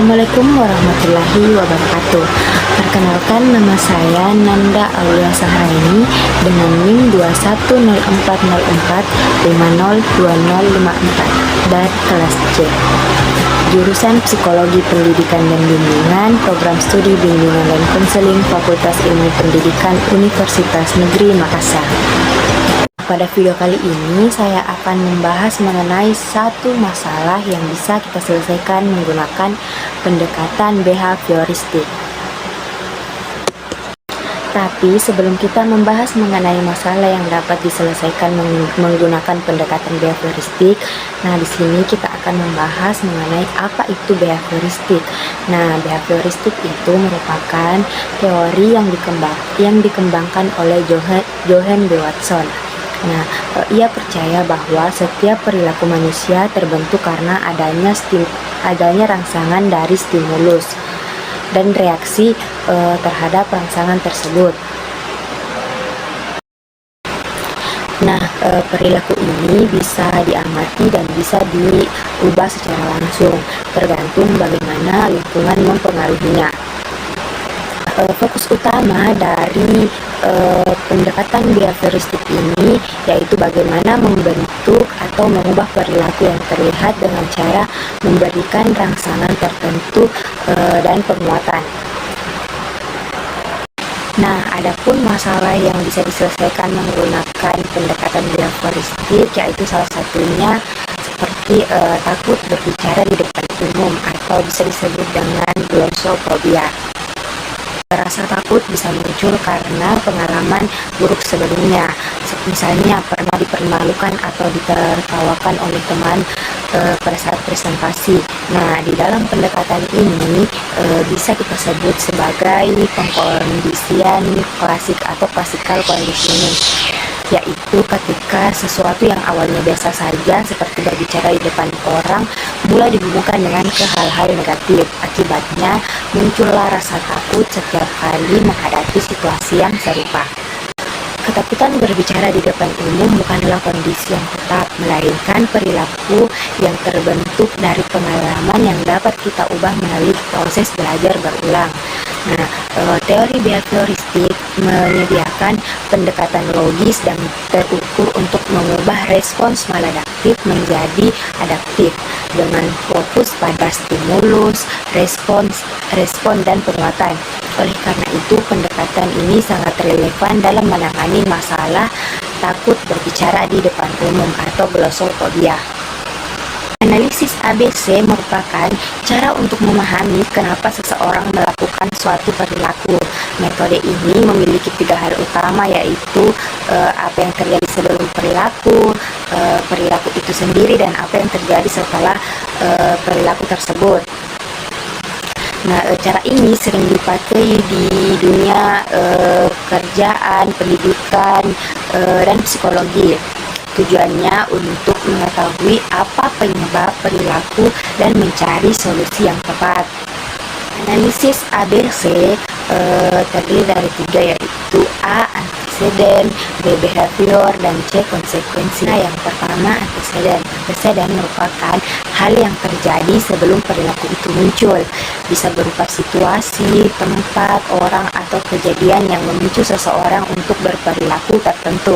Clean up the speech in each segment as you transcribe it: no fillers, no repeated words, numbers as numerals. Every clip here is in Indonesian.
Assalamualaikum warahmatullahi wabarakatuh. Perkenalkan, nama saya Nanda Aulia Sahraini dengan NIM 210404502054 dari kelas C. Jurusan Psikologi Pendidikan dan Bimbingan, Program Studi Bimbingan dan Konseling Fakultas Ilmu Pendidikan Universitas Negeri Makassar. Pada video kali ini saya akan membahas mengenai satu masalah yang bisa kita selesaikan menggunakan pendekatan behavioristik. Tapi sebelum kita membahas mengenai masalah yang dapat diselesaikan menggunakan pendekatan behavioristik, di sini kita akan membahas mengenai apa itu behavioristik. Behavioristik itu merupakan teori yang dikembangkan oleh Johann B. Watson. Ia percaya bahwa setiap perilaku manusia terbentuk karena adanya rangsangan dari stimulus dan reaksi terhadap rangsangan tersebut. Perilaku ini bisa diamati dan bisa diubah secara langsung, tergantung bagaimana lingkungan mempengaruhinya. Fokus utama dari pendekatan behavioristik ini yaitu bagaimana membentuk atau mengubah perilaku yang terlihat dengan cara memberikan rangsangan tertentu dan penguatan. Adapun masalah yang bisa diselesaikan menggunakan pendekatan behavioristik yaitu salah satunya seperti takut berbicara di depan umum atau bisa disebut dengan glossophobia. Rasa takut bisa muncul karena pengalaman buruk sebelumnya, misalnya pernah dipermalukan atau ditertawakan oleh teman pada saat presentasi. Di dalam pendekatan ini bisa kita sebut sebagai pengkondisian klasik atau classical conditioning, yaitu ketika sesuatu yang awalnya biasa saja seperti berbicara di depan orang mulai dihubungkan dengan hal-hal negatif. Akibatnya muncullah rasa takut setiap kali menghadapi situasi yang serupa. Ketakutan berbicara di depan umum bukanlah kondisi yang tetap, melainkan perilaku yang terbentuk dari pengalaman yang dapat kita ubah melalui proses belajar berulang. Teori behavioristik menyediakan pendekatan logis dan terukur untuk mengubah respons maladaptif menjadi adaptif dengan fokus pada stimulus, respon dan penguatan. Oleh karena itu, pendekatan ini sangat relevan dalam menangani masalah takut berbicara di depan umum atau glossophobia. Analisis ABC merupakan cara untuk memahami kenapa seseorang melakukan suatu perilaku. Metode ini memiliki 3 hal utama, yaitu apa yang terjadi sebelum perilaku itu sendiri, dan apa yang terjadi setelah perilaku tersebut. Cara ini sering dipakai di dunia kerjaan, pendidikan, dan psikologi. Tujuannya untuk mengetahui apa penyebab perilaku dan mencari solusi yang tepat. Analisis ABC terdiri dari 3, yaitu A. Antecedent, B. Behavior, dan C. Konsekuensi. Yang pertama, antecedent. Antecedent merupakan hal yang terjadi sebelum perilaku itu muncul. Bisa berupa situasi, tempat, orang, atau kejadian yang memicu seseorang untuk berperilaku tertentu.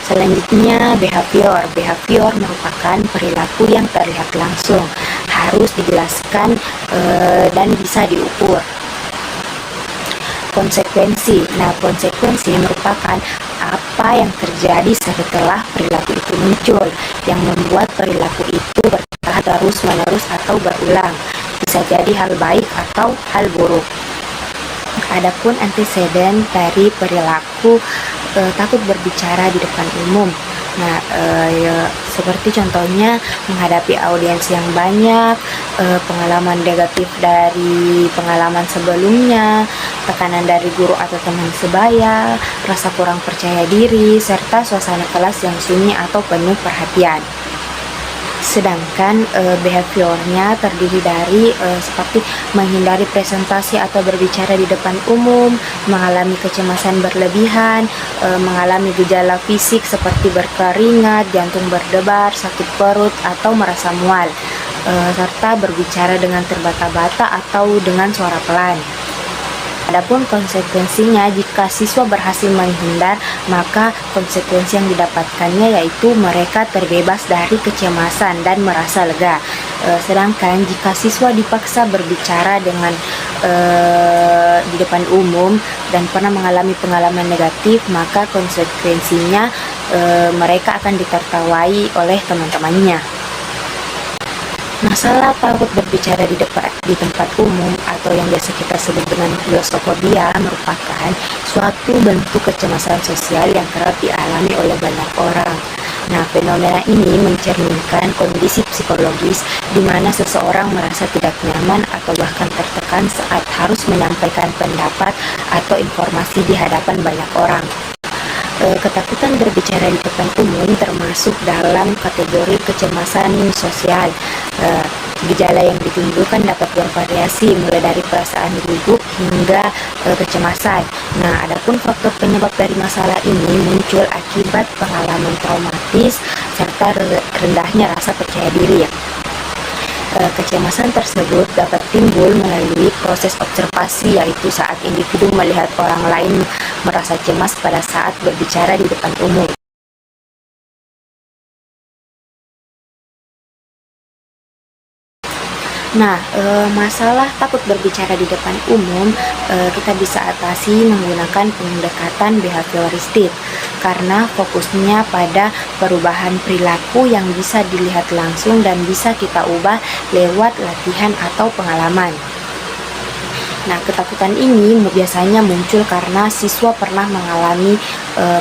Selanjutnya, behavior. Behavior merupakan perilaku yang terlihat langsung, harus dijelaskan dan bisa diukur. Konsekuensi. Konsekuensi merupakan apa yang terjadi setelah perilaku itu muncul, yang membuat perilaku itu bertahan terus-menerus atau berulang. Bisa jadi hal baik atau hal buruk. Adapun antecedent dari perilaku takut berbicara di depan umum. Seperti contohnya menghadapi audiens yang banyak, pengalaman negatif dari pengalaman sebelumnya, tekanan dari guru atau teman sebaya, rasa kurang percaya diri, serta suasana kelas yang sunyi atau penuh perhatian. Sedangkan behaviornya terdiri dari seperti menghindari presentasi atau berbicara di depan umum, mengalami kecemasan berlebihan, mengalami gejala fisik seperti berkeringat, jantung berdebar, sakit perut, atau merasa mual. serta berbicara dengan terbata-bata atau dengan suara pelan. Adapun konsekuensinya, jika siswa berhasil menghindar, maka konsekuensi yang didapatkannya yaitu mereka terbebas dari kecemasan dan merasa lega. Sedangkan jika siswa dipaksa berbicara di depan umum dan pernah mengalami pengalaman negatif, maka konsekuensinya mereka akan ditertawai oleh teman-temannya. Masalah takut berbicara di tempat umum atau yang biasa kita sebut dengan glosofobia merupakan suatu bentuk kecemasan sosial yang kerap dialami oleh banyak orang. Nah, fenomena ini mencerminkan kondisi psikologis di mana seseorang merasa tidak nyaman atau bahkan tertekan saat harus menyampaikan pendapat atau informasi di hadapan banyak orang. Ketakutan berbicara di depan umum termasuk dalam kategori kecemasan sosial. Gejala yang ditimbulkan dapat bervariasi mulai dari perasaan gugup hingga kecemasan. Nah, adapun faktor penyebab dari masalah ini muncul akibat pengalaman traumatis serta rendahnya rasa percaya diri. Kecemasan tersebut dapat timbul melalui proses observasi, yaitu saat individu melihat orang lain merasa cemas pada saat berbicara di depan umum. Nah, masalah takut berbicara di depan umum kita bisa atasi menggunakan pendekatan behavioristik karena fokusnya pada perubahan perilaku yang bisa dilihat langsung dan bisa kita ubah lewat latihan atau pengalaman. Nah, ketakutan ini biasanya muncul karena siswa pernah mengalami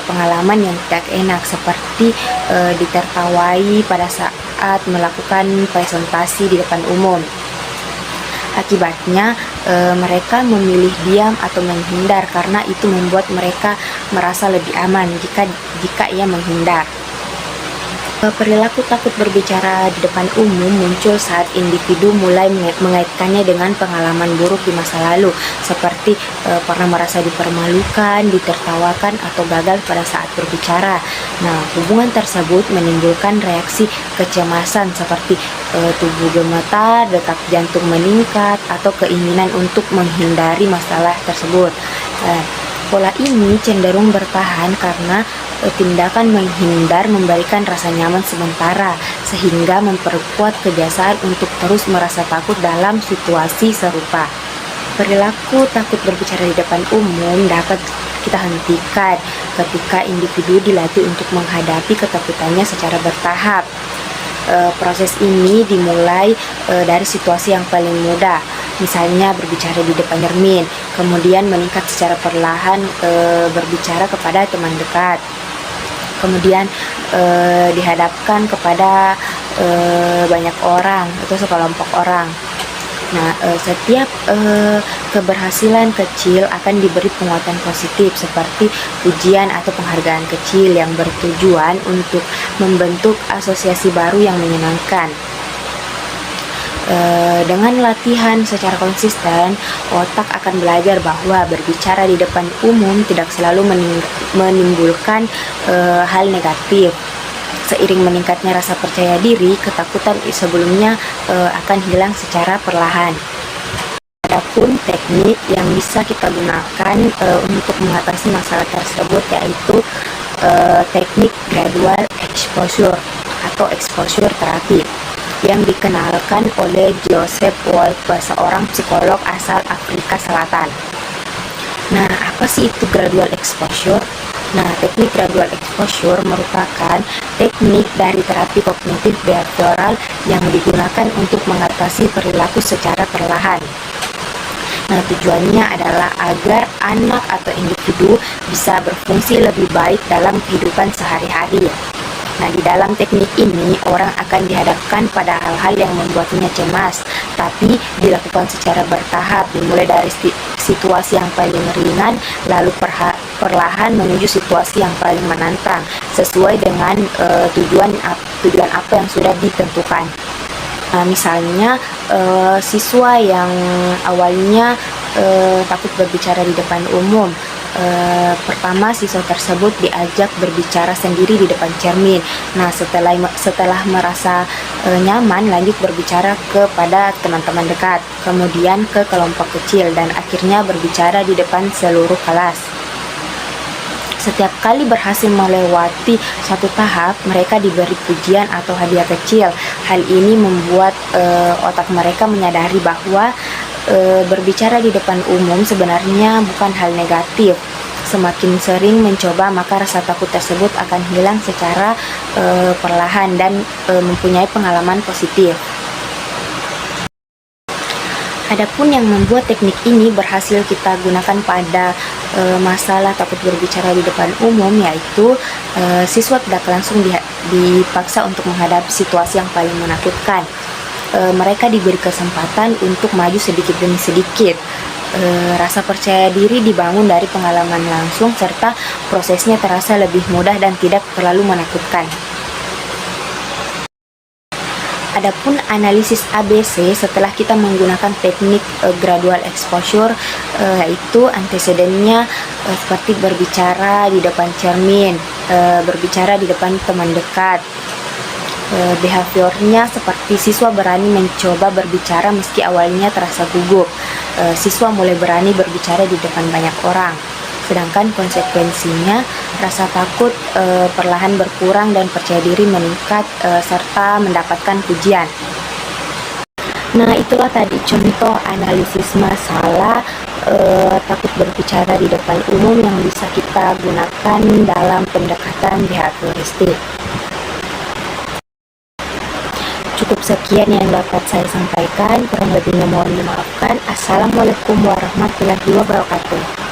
pengalaman yang tidak enak seperti ditertawai pada saat melakukan presentasi di depan umum. Akibatnya mereka memilih diam atau menghindar karena itu membuat mereka merasa lebih aman jika ia menghindar. Perilaku takut berbicara di depan umum muncul saat individu mulai mengaitkannya dengan pengalaman buruk di masa lalu, seperti pernah merasa dipermalukan, ditertawakan, atau gagal pada saat berbicara. Nah, hubungan tersebut menimbulkan reaksi kecemasan seperti tubuh gemetar, detak jantung meningkat, atau keinginan untuk menghindari masalah tersebut. Pola ini cenderung bertahan karena tindakan menghindar memberikan rasa nyaman sementara, sehingga memperkuat kebiasaan untuk terus merasa takut dalam situasi serupa. Perilaku takut berbicara di depan umum dapat kita hentikan ketika individu dilatih untuk menghadapi ketakutannya secara bertahap. Proses ini dimulai dari situasi yang paling mudah, misalnya berbicara di depan cermin, kemudian meningkat secara perlahan berbicara kepada teman dekat, kemudian dihadapkan kepada banyak orang atau sekelompok orang. Nah, setiap keberhasilan kecil akan diberi penguatan positif seperti pujian atau penghargaan kecil yang bertujuan untuk membentuk asosiasi baru yang menyenangkan. Dengan latihan secara konsisten, otak akan belajar bahwa berbicara di depan umum tidak selalu menimbulkan hal negatif. Seiring meningkatnya rasa percaya diri, ketakutan sebelumnya akan hilang secara perlahan. Adapun teknik yang bisa kita gunakan untuk mengatasi masalah tersebut yaitu teknik gradual exposure atau exposure therapy yang dikenalkan oleh Joseph Wolf, seorang psikolog asal Afrika Selatan. Nah, apa sih itu gradual exposure? Nah, teknik gradual exposure merupakan teknik dari terapi kognitif behavioral yang digunakan untuk mengatasi perilaku secara perlahan. Nah, tujuannya adalah agar anak atau individu bisa berfungsi lebih baik dalam kehidupan sehari-hari. Nah, di dalam teknik ini, orang akan dihadapkan pada hal-hal yang membuatnya cemas, tapi dilakukan secara bertahap, dimulai dari situasi yang paling ringan, lalu perlahan menuju situasi yang paling menantang, sesuai dengan tujuan apa yang sudah ditentukan. Nah, misalnya siswa yang awalnya takut berbicara di depan umum, Pertama, siswa tersebut diajak berbicara sendiri di depan cermin. Nah, setelah merasa nyaman, lanjut berbicara kepada teman-teman dekat, kemudian ke kelompok kecil, dan akhirnya berbicara di depan seluruh kelas. Setiap kali berhasil melewati satu tahap, mereka diberi pujian atau hadiah kecil. Hal ini membuat otak mereka menyadari bahwa berbicara di depan umum sebenarnya bukan hal negatif. Semakin sering mencoba, maka rasa takut tersebut akan hilang secara perlahan dan mempunyai pengalaman positif. Adapun yang membuat teknik ini berhasil kita gunakan pada masalah takut berbicara di depan umum, yaitu siswa tidak langsung dipaksa untuk menghadapi situasi yang paling menakutkan. Mereka diberi kesempatan untuk maju sedikit demi sedikit. Rasa percaya diri dibangun dari pengalaman langsung, serta prosesnya terasa lebih mudah dan tidak terlalu menakutkan. Adapun analisis ABC setelah kita menggunakan teknik gradual exposure, yaitu antecedennya seperti berbicara di depan cermin, berbicara di depan teman dekat. Behaviornya seperti siswa berani mencoba berbicara meski awalnya terasa gugup. Siswa mulai berani berbicara di depan banyak orang. Sedangkan konsekuensinya, rasa takut perlahan berkurang dan percaya diri meningkat serta mendapatkan pujian. Nah, itulah tadi contoh analisis masalah takut berbicara di depan umum yang bisa kita gunakan dalam pendekatan behavioristik. Cukup sekian yang dapat saya sampaikan, kurang lebihnya mohon dimaafkan. Assalamualaikum warahmatullahi wabarakatuh.